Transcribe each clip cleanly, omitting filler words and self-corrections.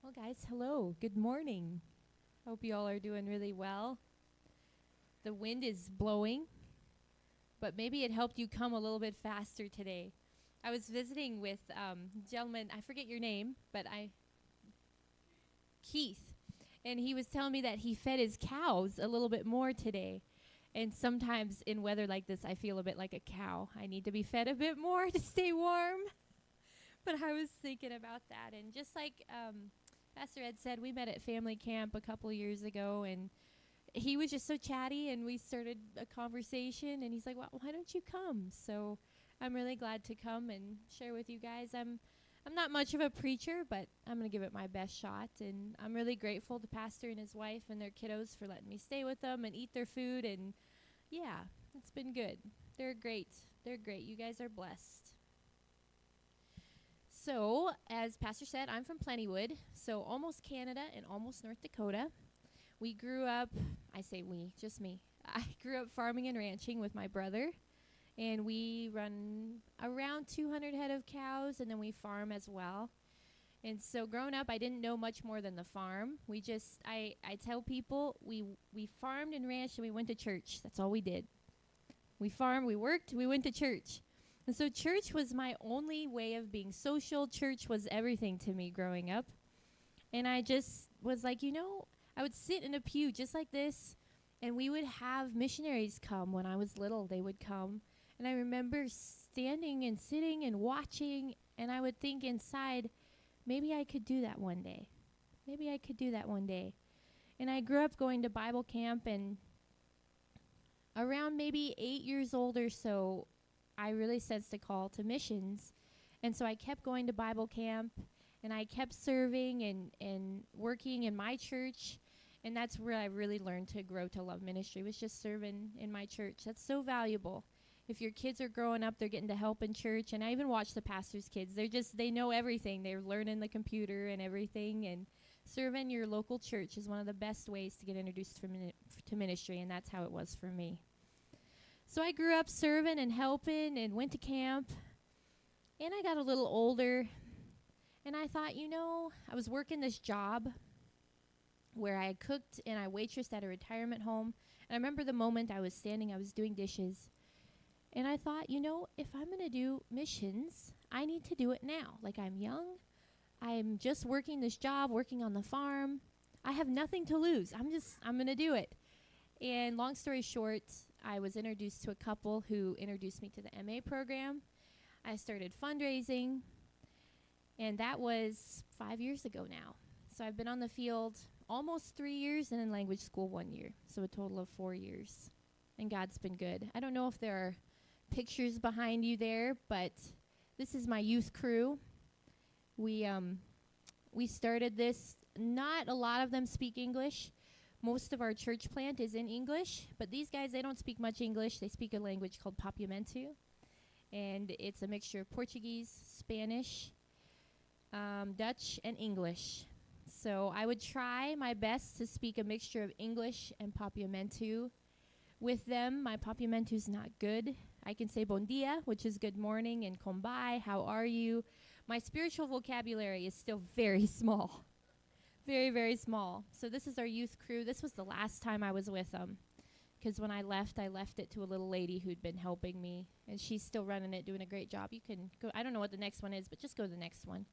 Well, guys, hello. Good morning. Hope you all are doing really well. The wind is blowing, but maybe it helped you come a little bit faster today. I was visiting with a gentleman, I forget your name, but Keith, and he was telling me that he fed his cows a little bit more today. And sometimes in weather like this, I feel a bit like a cow. I need to be fed a bit more to stay warm. But I was thinking about that, and just like Pastor Ed said, we met at family camp a couple of years ago, and he was just so chatty, and we started a conversation, and he's like, well, why don't you come? So I'm really glad to come and share with you guys. I'm not much of a preacher, but I'm going to give it my best shot, and I'm really grateful to Pastor and his wife and their kiddos for letting me stay with them and eat their food, and yeah, it's been good. They're great. They're great. You guys are blessed. So, as Pastor said, I'm from Plentywood, so almost Canada and almost North Dakota. We grew up, I say we, just me. I grew up farming and ranching with my brother, and we run around 200 head of cows, and then we farm as well. And so growing up, I didn't know much more than the farm. I tell people we farmed and ranched, and we went to church. That's all we did. We farmed, we worked, we went to church. And so church was my only way of being social. Church was everything to me growing up. And I just was like, I would sit in a pew just like this, and we would have missionaries come when I was little. They would come. And I remember standing and sitting and watching, and I would think inside, maybe I could do that one day. Maybe I could do that one day. And I grew up going to Bible camp, and around maybe 8 years old or so, I really sensed a call to missions. And so I kept going to Bible camp, and I kept serving and working in my church. And that's where I really learned to grow to love ministry, was just serving in my church. That's so valuable. If your kids are growing up, they're getting to help in church. And I even watch the pastor's kids. They know everything. They're learning the computer and everything. And serving your local church is one of the best ways to get introduced to ministry. And that's how it was for me. So I grew up serving and helping and went to camp, and I got a little older, and I thought, I was working this job where I cooked and I waitressed at a retirement home, and I remember the moment I was doing dishes, and I thought, if I'm going to do missions, I need to do it now. Like, I'm young, I'm just working this job, working on the farm, I have nothing to lose, I'm going to do it. And long story short, I was introduced to a couple who introduced me to the MA program. I started fundraising, and that was 5 years ago now. So I've been on the field almost 3 years and in language school 1 year, so a total of 4 years. And God's been good. I don't know if there are pictures behind you there, but this is my youth crew. We started this. Not a lot of them speak English. Most of our church plant is in English, but these guys, they don't speak much English. They speak a language called Papiamentu, and it's a mixture of Portuguese, Spanish, Dutch, and English. So I would try my best to speak a mixture of English and Papiamentu with them. My Papiamentu is not good. I can say bon dia, which is good morning, and kombai, how are you? My spiritual vocabulary is still very small. Very, very small. So this is our youth crew. This was the last time I was with them, because when I left it to a little lady who'd been helping me, and she's still running it, doing a great job. You can go. I don't know what the next one is, but just go to the next one.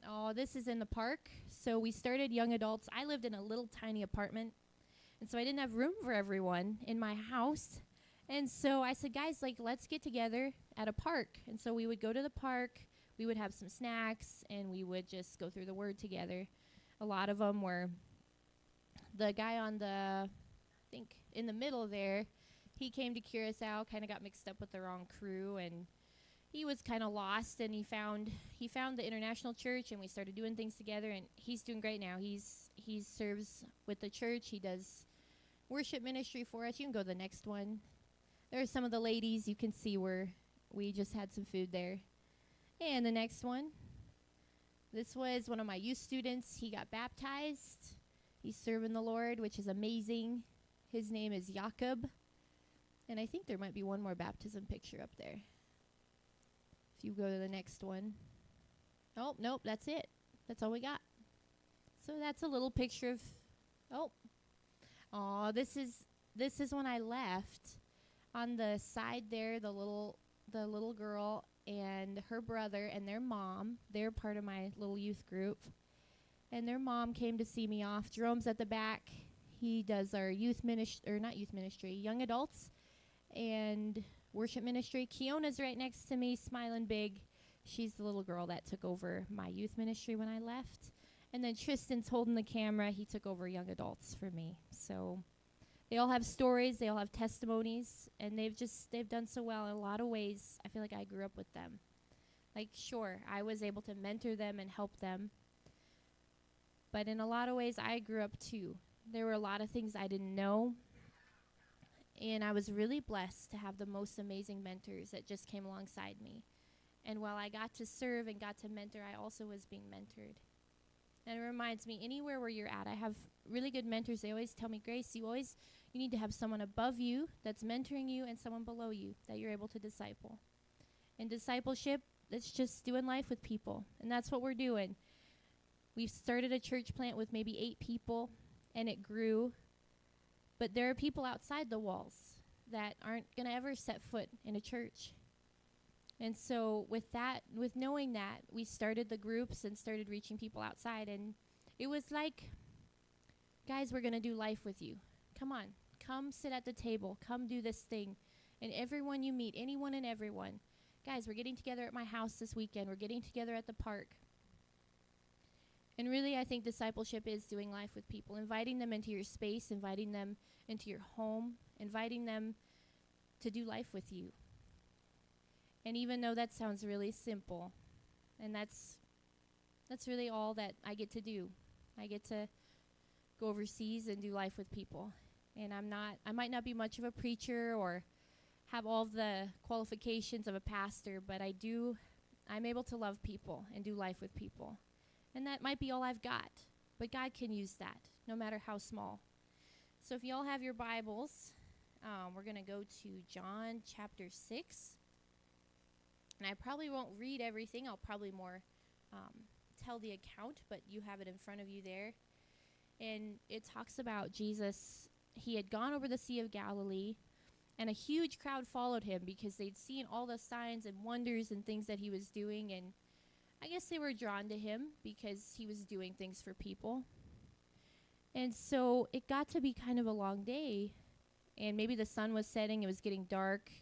Oh, this is in the park. So we started young adults. I lived in a little tiny apartment, and so I didn't have room for everyone in my house. And so I said, guys, let's get together at a park. And so we would go to the park. We would have some snacks, and we would just go through the Word together. A lot of them were the guy on I think in the middle there, he came to Curacao, kind of got mixed up with the wrong crew, and he was kind of lost, and he found the international church, and we started doing things together, and he's doing great now. He serves with the church. He does worship ministry for us. You can go to the next one. There are some of the ladies you can see where we just had some food there. And the next one. This was one of my youth students. He got baptized. He's serving the Lord, which is amazing. His name is Jakob. And I think there might be one more baptism picture up there. If you go to the next one. Oh, nope, that's it. That's all we got. So that's a little picture of, oh, oh, this is when I left. On the side there, the little girl and her brother and their mom, they're part of my little youth group. And their mom came to see me off. Jerome's at the back. He does our youth ministry, or not youth ministry, young adults and worship ministry. Keona's right next to me, smiling big. She's the little girl that took over my youth ministry when I left. And then Tristan's holding the camera. He took over young adults for me. So they all have stories. They all have testimonies. And they've done so well in a lot of ways. I feel like I grew up with them. Like, sure, I was able to mentor them and help them. But in a lot of ways, I grew up too. There were a lot of things I didn't know. And I was really blessed to have the most amazing mentors that just came alongside me. And while I got to serve and got to mentor, I also was being mentored. And it reminds me, anywhere where you're at, I have really good mentors. They always tell me, Grace, you need to have someone above you that's mentoring you and someone below you that you're able to disciple. And discipleship, it's just doing life with people. And that's what we're doing. We've started a church plant with maybe 8 people, and it grew. But there are people outside the walls that aren't going to ever set foot in a church. And so with knowing that, we started the groups and started reaching people outside. And it was like, guys, we're going to do life with you. Come on. Come sit at the table. Come do this thing. And everyone you meet, anyone and everyone. Guys, we're getting together at my house this weekend. We're getting together at the park. And really, I think discipleship is doing life with people, inviting them into your space, inviting them into your home, inviting them to do life with you. And even though that sounds really simple, and that's really all that I get to do. I get to go overseas and do life with people. And I might not be much of a preacher or have all of the qualifications of a pastor, but I'm able to love people and do life with people. And that might be all I've got, but God can use that, no matter how small. So if you all have your Bibles, we're going to go to John chapter 6. And I probably won't read everything. I'll probably more tell the account, but you have it in front of you there. And it talks about Jesus. He had gone over the Sea of Galilee, and a huge crowd followed him because they'd seen all the signs and wonders and things that he was doing, and I guess they were drawn to him because he was doing things for people. And so it got to be kind of a long day, and maybe the sun was setting, it was getting dark.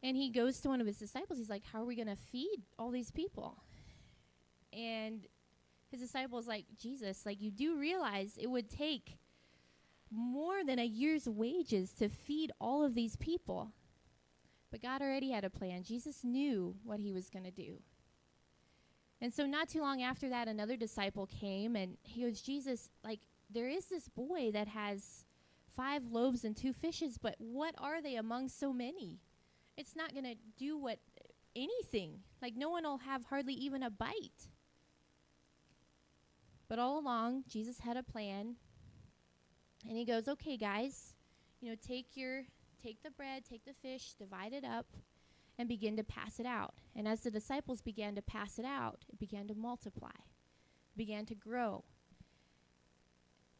And he goes to one of his disciples. He's like, how are we going to feed all these people? And his disciple is like, Jesus, like, you do realize it would take more than a year's wages to feed all of these people. But God already had a plan. Jesus knew what he was going to do. And so not too long after that, another disciple came, and he goes, Jesus, like, there is this boy that has 5 loaves and 2 fishes, but what are they among so many? It's not going to do anything. Like, no one will have hardly even a bite. But all along, Jesus had a plan. And he goes, okay, guys, take the bread, take the fish, divide it up, and begin to pass it out. And as the disciples began to pass it out, it began to multiply, began to grow.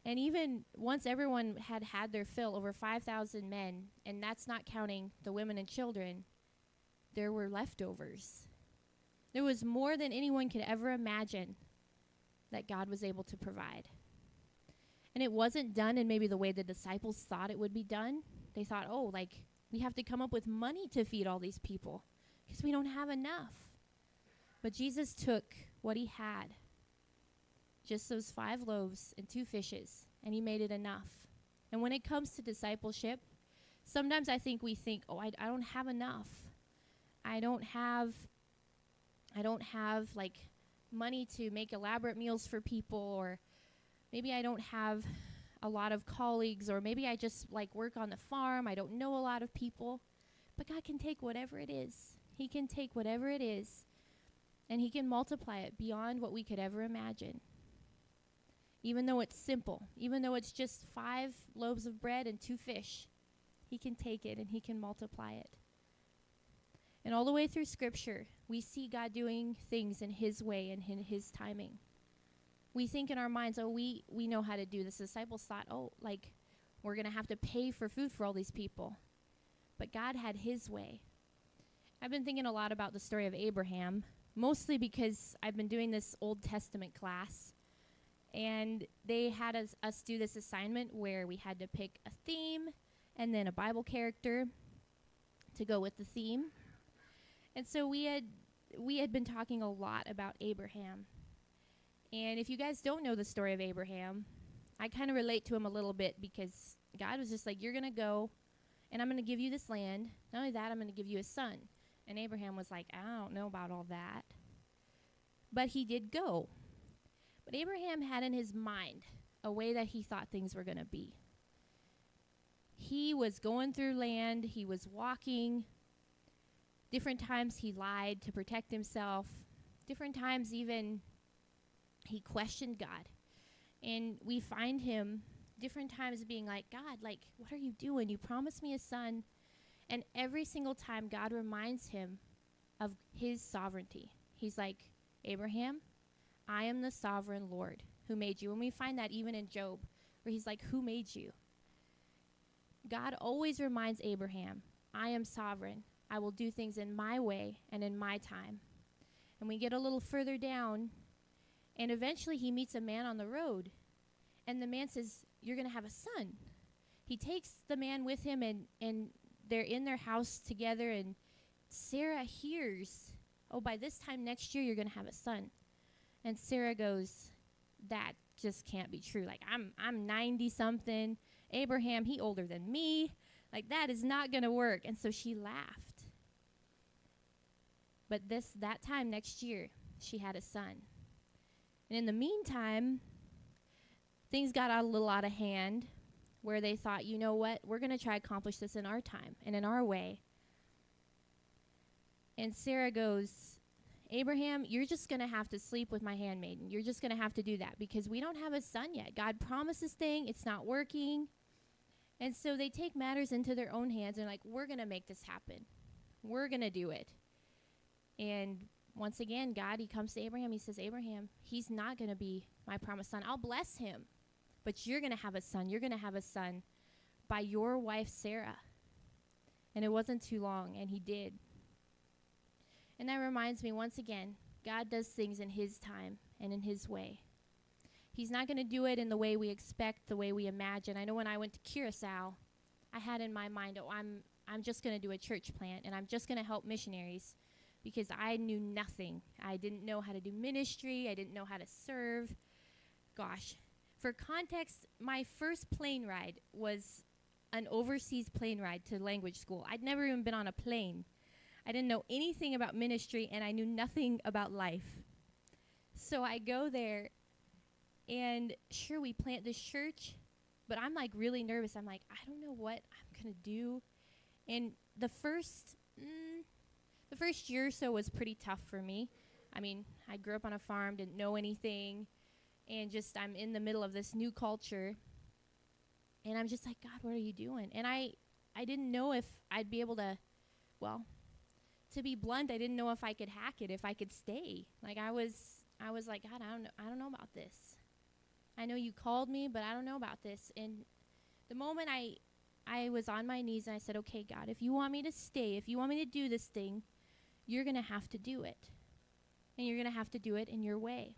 And even once everyone had their fill, over 5,000 men, and that's not counting the women and children, there were leftovers. There was more than anyone could ever imagine that God was able to provide. And it wasn't done in maybe the way the disciples thought it would be done. They thought, we have to come up with money to feed all these people because we don't have enough. But Jesus took what he had, just those 5 loaves and 2 fishes, and he made it enough. And when it comes to discipleship, sometimes I think we think, I don't have enough. I don't have like money to make elaborate meals for people, or maybe I don't have a lot of colleagues, or maybe I just work on the farm. I don't know a lot of people. But God can take whatever it is. He can take whatever it is, and he can multiply it beyond what we could ever imagine. Even though it's simple, even though it's just 5 loaves of bread and 2 fish, he can take it and he can multiply it. And all the way through Scripture, we see God doing things in his way and in his timing. We think in our minds, oh, we know how to do this. The disciples thought, oh, like, we're going to have to pay for food for all these people. But God had his way. I've been thinking a lot about the story of Abraham, mostly because I've been doing this Old Testament class. And they had us do this assignment where we had to pick a theme and then a Bible character to go with the theme. And so we had been talking a lot about Abraham. And if you guys don't know the story of Abraham, I kind of relate to him a little bit because God was just like, you're going to go, and I'm going to give you this land. Not only that, I'm going to give you a son. And Abraham was like, I don't know about all that. But he did go. But Abraham had in his mind a way that he thought things were going to be. He was going through land. He was walking. Different times he lied to protect himself. Different times even he questioned God. And we find him different times being like, God, like, what are you doing? You promised me a son. And every single time God reminds him of his sovereignty. He's like, Abraham, I am the sovereign Lord who made you. And we find that even in Job, where he's like, who made you? God always reminds Abraham, I am sovereign. I will do things in my way and in my time. And we get a little further down, and eventually he meets a man on the road. And the man says, you're going to have a son. He takes the man with him, and they're in their house together, and Sarah hears, oh, by this time next year, you're going to have a son. And Sarah goes, that just can't be true. Like, I'm 90-something. Abraham, he older than me. Like, that is not going to work. And so she laughed. But that time next year, she had a son. And in the meantime, things got a little out of hand, where they thought, you know what, we're going to try to accomplish this in our time and in our way. And Sarah goes, Abraham, you're just going to have to sleep with my handmaiden. You're just going to have to do that because we don't have a son yet. God promised this thing. It's not working. And so they take matters into their own hands and like, we're going to make this happen. We're going to do it. And once again, God, he comes to Abraham. He says, Abraham, he's not going to be my promised son. I'll bless him. But you're going to have a son. You're going to have a son by your wife, Sarah. And it wasn't too long, and he did. And that reminds me, once again, God does things in his time and in his way. He's not going to do it in the way we expect, the way we imagine. I know when I went to Curacao, I had in my mind, oh, I'm just going to do a church plant, and I'm just going to help missionaries because I knew nothing. I didn't know how to do ministry. I didn't know how to serve. Gosh. For context, my first plane ride was an overseas plane ride to language school. I'd never even been on a plane. I didn't know anything about ministry, and I knew nothing about life. So I go there, and sure, we plant this church, but I'm like really nervous. I'm like, I don't know what I'm going to do. And the first year or so was pretty tough for me. I mean, I grew up on a farm, didn't know anything. And just I'm in the middle of this new culture. And I'm just like, God, what are you doing? And I didn't know if I'd be able to, well, to be blunt, I didn't know if I could hack it, if I could stay. Like I was like, God, I don't know about this. I know you called me, but I don't know about this. And the moment I was on my knees and I said, okay, God, if you want me to stay, if you want me to do this thing, you're going to have to do it. And you're going to have to do it in your way.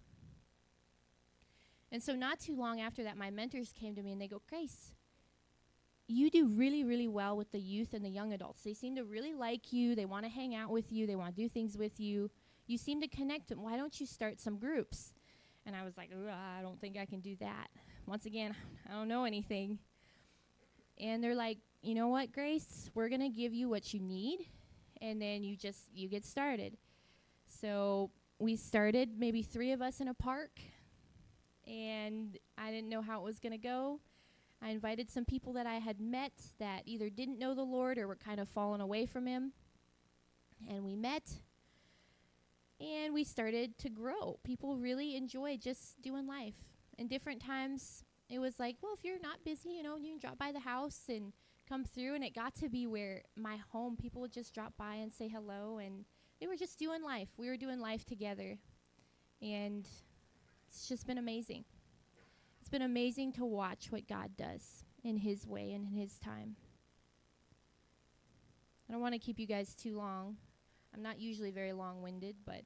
And so not too long after that, my mentors came to me and they go, Grace, you do really, really well with the youth and the young adults. They seem to really like you. They want to hang out with you. They want to do things with you. You seem to connect them. Why don't you start some groups? And I was like, I don't think I can do that. Once again, I don't know anything. And they're like, you know what, Grace? We're going to give you what you need, and then you get started. So we started, maybe 3 of us in a park, and I didn't know how it was going to go. I invited some people that I had met that either didn't know the Lord or were kind of falling away from him. And we met, and we started to grow. People really enjoyed just doing life. And different times, it was like, well, if you're not busy, you can drop by the house and come through. And it got to be where my home, people would just drop by and say hello. And they were just doing life. We were doing life together. And it's just been amazing. It's been amazing to watch what God does in his way and in his time. I don't want to keep you guys too long. I'm not usually very long-winded, but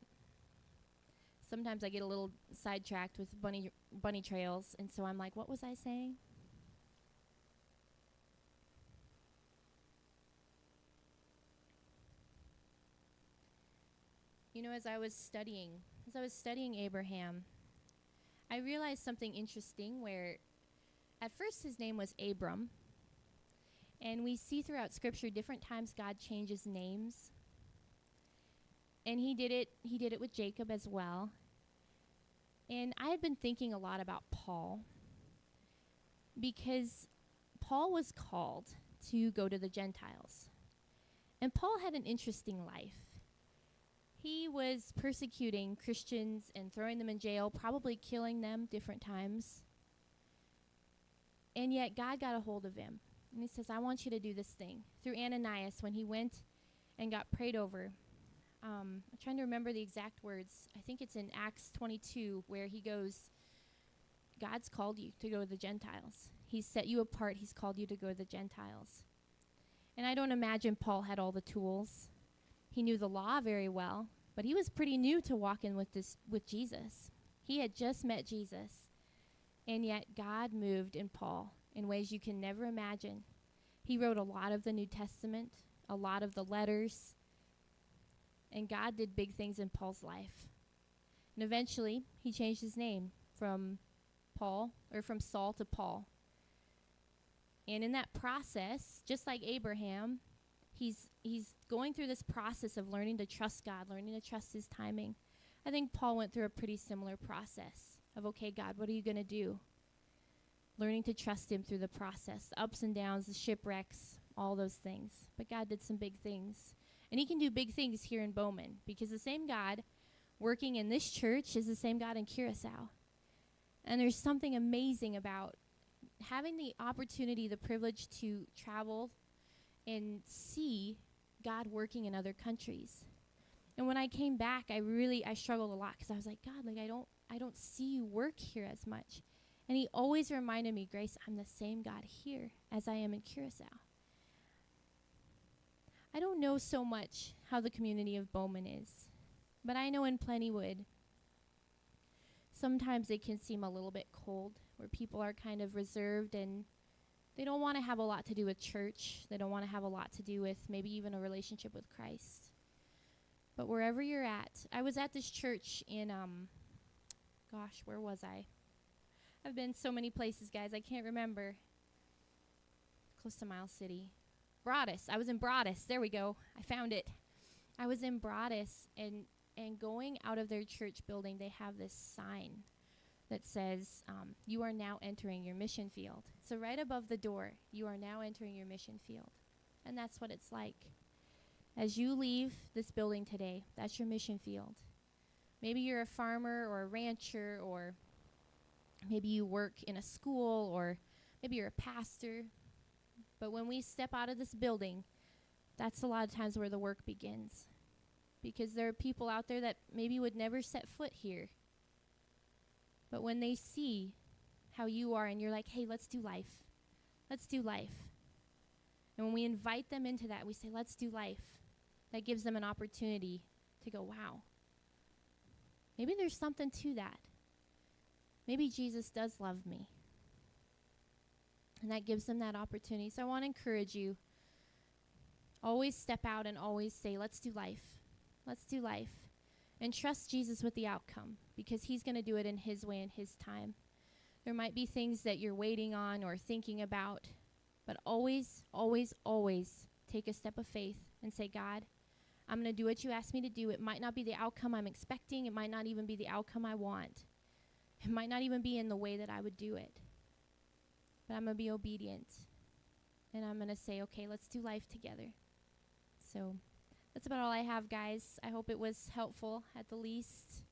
sometimes I get a little sidetracked with bunny trails, and so I'm like, what was I saying? You know, as I was studying Abraham, I realized something interesting where at first his name was Abram, and we see throughout Scripture different times God changes names. And he did it with Jacob as well. And I had been thinking a lot about Paul, because Paul was called to go to the Gentiles. And Paul had an interesting life. He was persecuting Christians and throwing them in jail, probably killing them different times. And yet God got a hold of him. And he says, I want you to do this thing. Through Ananias, when he went and got prayed over. I'm trying to remember the exact words. I think it's in Acts 22 where he goes, God's called you to go to the Gentiles. He's set you apart. He's called you to go to the Gentiles. And I don't imagine Paul had all the tools. He knew the law very well, but he was pretty new to walking with Jesus. He had just met Jesus. And yet God moved in Paul in ways you can never imagine. He wrote a lot of the New Testament, a lot of the letters, and God did big things in Paul's life. And eventually, he changed his name from Saul to Paul. And in that process, just like Abraham, he's going through this process of learning to trust God, learning to trust his timing. I think Paul went through a pretty similar process of, okay, God, what are you going to do? Learning to trust him through the process, the ups and downs, the shipwrecks, all those things. But God did some big things. And he can do big things here in Bowman, because the same God working in this church is the same God in Curacao. And there's something amazing about having the opportunity, the privilege to travel and see God working in other countries. And when I came back, I struggled a lot, because I was like, God, I don't see you work here as much. And he always reminded me, Grace, I'm the same God here as I am in Curacao. I don't know so much how the community of Bowman is, but I know in Plentywood, sometimes it can seem a little bit cold, where people are kind of reserved and they don't want to have a lot to do with church. They don't want to have a lot to do with maybe even a relationship with Christ. But wherever you're at, I was at this church in, where was I? I've been so many places, guys, I can't remember. Close to Miles City. Broadus. I was in Broadus. There we go. I found it. I was in Broadus, and going out of their church building, they have this sign that says, you are now entering your mission field. So right above the door, you are now entering your mission field. And that's what it's like. As you leave this building today, that's your mission field. Maybe you're a farmer or a rancher, or maybe you work in a school, or maybe you're a pastor. But when we step out of this building, that's a lot of times where the work begins. Because there are people out there that maybe would never set foot here. But when they see how you are and you're like, hey, let's do life. Let's do life. And when we invite them into that, we say, let's do life. That gives them an opportunity to go, wow. Maybe there's something to that. Maybe Jesus does love me. And that gives them that opportunity. So I want to encourage you. Always step out and always say, let's do life. Let's do life. And trust Jesus with the outcome, because he's going to do it in his way and his time. There might be things that you're waiting on or thinking about, but always, always, always take a step of faith and say, God, I'm going to do what you asked me to do. It might not be the outcome I'm expecting. It might not even be the outcome I want. It might not even be in the way that I would do it. But I'm going to be obedient. And I'm going to say, okay, let's do life together. So that's about all I have, guys. I hope it was helpful at the least.